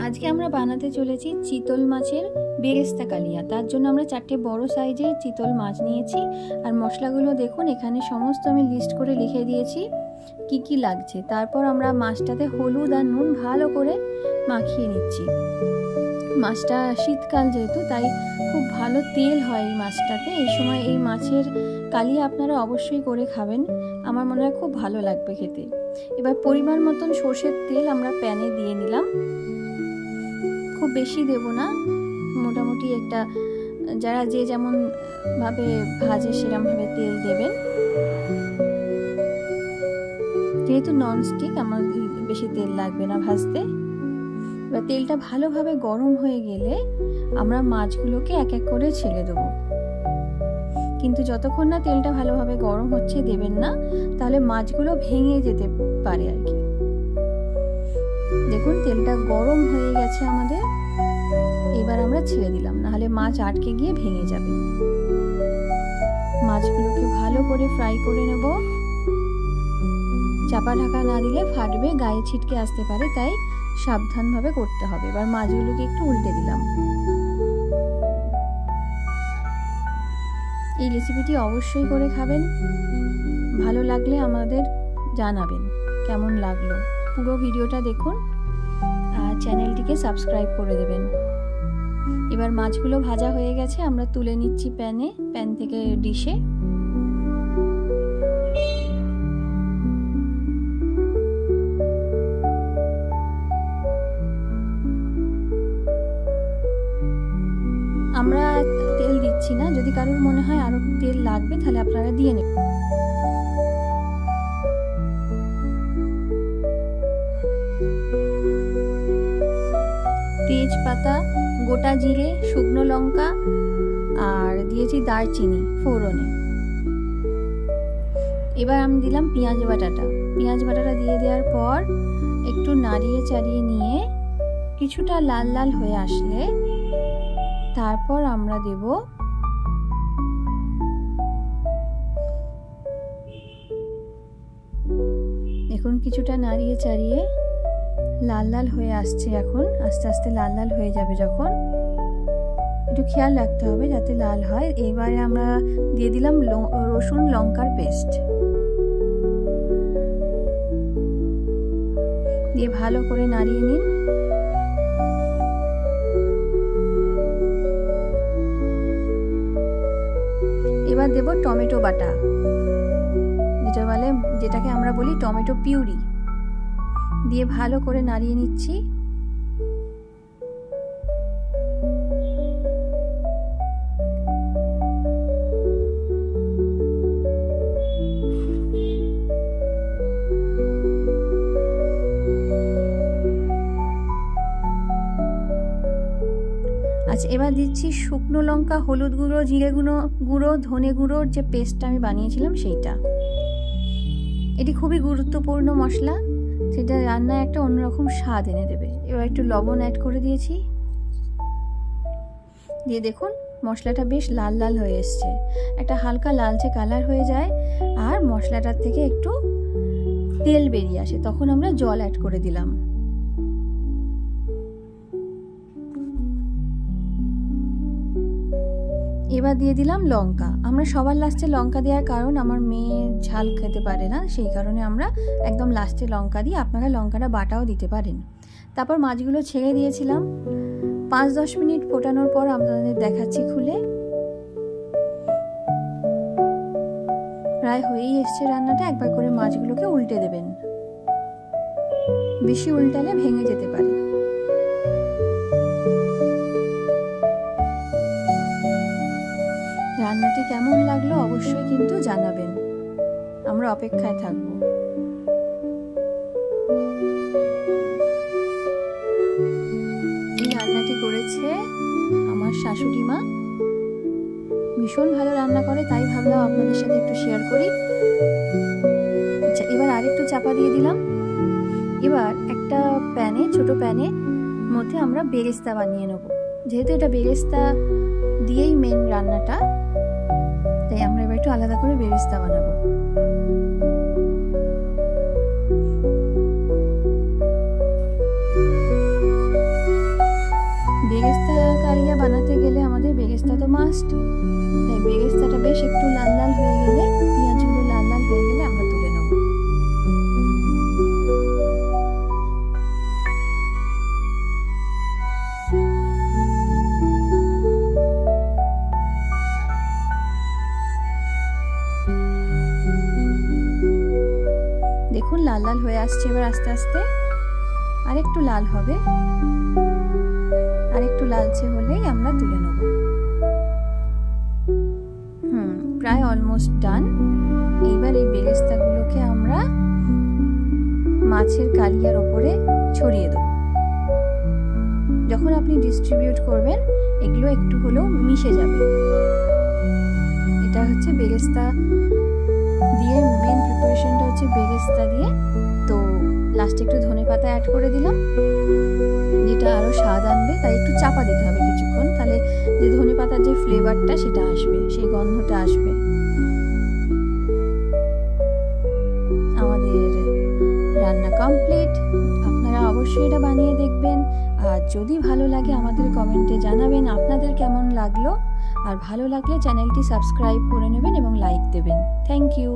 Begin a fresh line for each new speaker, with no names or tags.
আজকে আমরা বানাতে চলেছি চিতল মাছের বেরেস্তা কালিয়া। তার জন্য আমরা 4টে বড় সাইজের চিতল মাছ নিয়েছি। আর মশলাগুলো দেখুন, এখানে সমস্ত আমি লিস্ট করে লিখে দিয়েছি কি কি লাগছে। তারপর আমরা মাছটাতে হলুদ আর নুন ভালো করে মাখিয়ে নিচ্ছি। মাছটা শীতকাল যেহেতু, তাই খুব ভালো তেল হয় এই মাছটাতে। এই সময় এই মাছের কালিয়া আপনারা অবশ্যই করে খাবেন, আমার মনে হয় খুব ভালো লাগবে খেতে। এবার পরিমাণ মতন সর্ষের তেল আমরা প্যানে দিয়ে নিলাম। খুব বেশি দেব না, মোটামুটি একটা যারা যে যেমন ভাবে ভাজে সেরকম ভাবে তেল দেবেন। যেহেতু ননস্টিক, আমার বেশি তেল লাগবে না ভাজতে। এবার তেলটা ভালোভাবে গরম হয়ে গেলে আমরা মাছগুলোকে এক এক করে ছেড়ে দেবো। কিন্তু যতক্ষণ না তেলটা ভালোভাবে গরম হচ্ছে দেবেন না, তাহলে মাছগুলো ভেঙে যেতে পারে আর কি। দেখুন তেলটা গরম হয়ে গেছে আমাদের। এবার আমরা ছেড়ে দিলাম, নাহলে মাছ আটকে গিয়ে ভেঙে যাবে। মাছগুলোকে ভালো করে ফ্রাই করে নেব। চাপা ঢাকা না দিলে ফাটবে, গায়ে ছিটকে আসতে পারে, তাই সাবধানভাবে করতে হবে। এবার মাছগুলোকে একটু উল্টে দিলাম। এই রেসিপিটি অবশ্যই করে খাবেন। ভালো লাগলে আমাদের জানাবেন কেমন লাগলো। পুরো ভিডিওটা দেখুন আর চ্যানেলটিকে সাবস্ক্রাইব করে দেবেন। এবার মাছগুলো ভাজা হয়ে গেছে, আমরা তুলে নিচ্ছি প্যান থেকে ডিশে। আমরা তেল দিচ্ছি না, যদি কারোর মনে হয় আরো তেল লাগবে তাহলে আপনারা দিয়ে নেবেন। তেজপাতা, গোটা জিরে, শুকনো লঙ্কা আর দিয়েছি দারচিনি ফোড়নে। এবার আমি দিলাম পেঁয়াজ বাটাটা দিয়ে দেওয়ার পর একটু নাড়িয়ে চাড়িয়ে নিয়ে কিছুটা লাল লাল হয়ে আসলে তারপর আমরা দেব দেখুন কিছুটা নাড়িয়ে চাড়িয়ে লাল লাল হয়ে আসছে। এখন আস্তে আস্তে লাল লাল হয়ে যাবে, যখন একটু খেয়াল রাখতে হবে যাতে লাল হয়। এবারে আমরা দিয়ে দিলাম রসুন লঙ্কার পেস্ট, দিয়ে ভালো করে নাড়িয়ে নিন। এবার দেব টমেটো বাটা, যেটাকে আমরা বলি টমেটো পিউরি, দিয়ে ভালো করে নাড়িয়ে নিচ্ছি। আচ্ছা, এবার দিচ্ছি শুকনো লঙ্কা, হলুদ গুঁড়ো, জিরে গুঁড়ো, ধনে গুঁড়োর যে পেস্টটা আমি বানিয়েছিলাম সেইটা। এটি খুবই গুরুত্বপূর্ণ মশলা, সেটা রান্নায় একটা অন্যরকম স্বাদ এনে দেবে। এবার একটু লবণ অ্যাড করে দিয়েছি, দিয়ে দেখুন মশলাটা বেশ লাল লাল হয়ে এসছে, একটা হালকা লালচে কালার হয়ে যায় আর মশলাটার থেকে একটু তেল বেরিয়ে আসে, তখন আমরা জল অ্যাড করে দিলাম। এবার দিয়ে দিলাম লঙ্কা। আমরা সবার লাস্টে লঙ্কা দেওয়ার কারণ আমার মেয়ে ঝাল খেতে পারে না, সেই কারণে আমরা একদম লাস্টে লঙ্কা দিই। আপনারা লঙ্কাটা বাটাও দিতে পারেন। তারপর মাছগুলো ছেড়ে দিয়েছিলাম। 5-10 মিনিট ফোটানোর পর আপনাদের দেখাচ্ছি খুলে। প্রায় হয়েই এসছে রান্নাটা। একবার করে মাছগুলোকে উল্টে দেবেন, বেশি উল্টালে ভেঙে যেতে পারে। রান্নাটি কেমন লাগলো অবশ্যই কিন্তু জানাবেন, আমরা অপেক্ষায় থাকবো। এই রান্নাটি করেছে আমার শাশুড়ি মা, ভীষণ ভালো রান্না করে, তাই ভাবলাম আপনাদের সাথে একটু শেয়ার করি। আচ্ছা, এবার আরেকটু চাপা দিয়ে দিলাম। এবার একটা ছোট প্যানে মধ্যে আমরা বেরেস্তা বানিয়ে নেব। যেহেতু এটা বেরেস্তা দিয়েই মেন রান্নাটা, তাই আমরা এবার একটু আলাদা করে বেরেস্তা বানাবো। বানাতে গেলে আমাদের বেরেস্তা তো মাস্ট, তাই বেরেস্তাটা বেশ একটু লাল লাল হয়ে গেলে, পেঁয়াজগুলো লাল লাল হয়ে গেলে আমরা তুলে নেব। দেখুন লাল লাল হয়ে আসছে, এবার আস্তে আস্তে আরেকটু লাল হবে, আরেকটু লালচে হলেই আমরা তুলে নেব। প্রায় অলমোস্ট ডান। এইবার এই বেরেস্তাগুলোকে আমরা মাছের কালিয়ার ওপরে ছড়িয়ে দেব। যখন আপনি ডিস্ট্রিবিউট করবেন এগুলো একটু হলেও মিশে যাবে। এটা হচ্ছে বেরেস্তা দিয়ে, মেন প্রিপারেশনটা হচ্ছে বেরেস্তা দিয়ে। তো লাস্টে একটু ধনেপাতা অ্যাড করে দিলাম, যেটা আরও স্বাদ আনবে, তাই একটু চাপা দিতে হবে কিছুক্ষণ, তাহলে যে ধনেপাতার যে ফ্লেভারটা সেটা আসবে, সেই গন্ধটা আসবে। আমাদের রান্না কমপ্লিট। আপনারা অবশ্যই এটা বানিয়ে দেখবেন, আর যদি ভালো লাগে আমাদের কমেন্টে জানাবেন আপনাদের কেমন লাগলো, আর ভালো লাগলে চ্যানেলটি সাবস্ক্রাইব করে নেবেন এবং লাইক দেবেন। Thank you.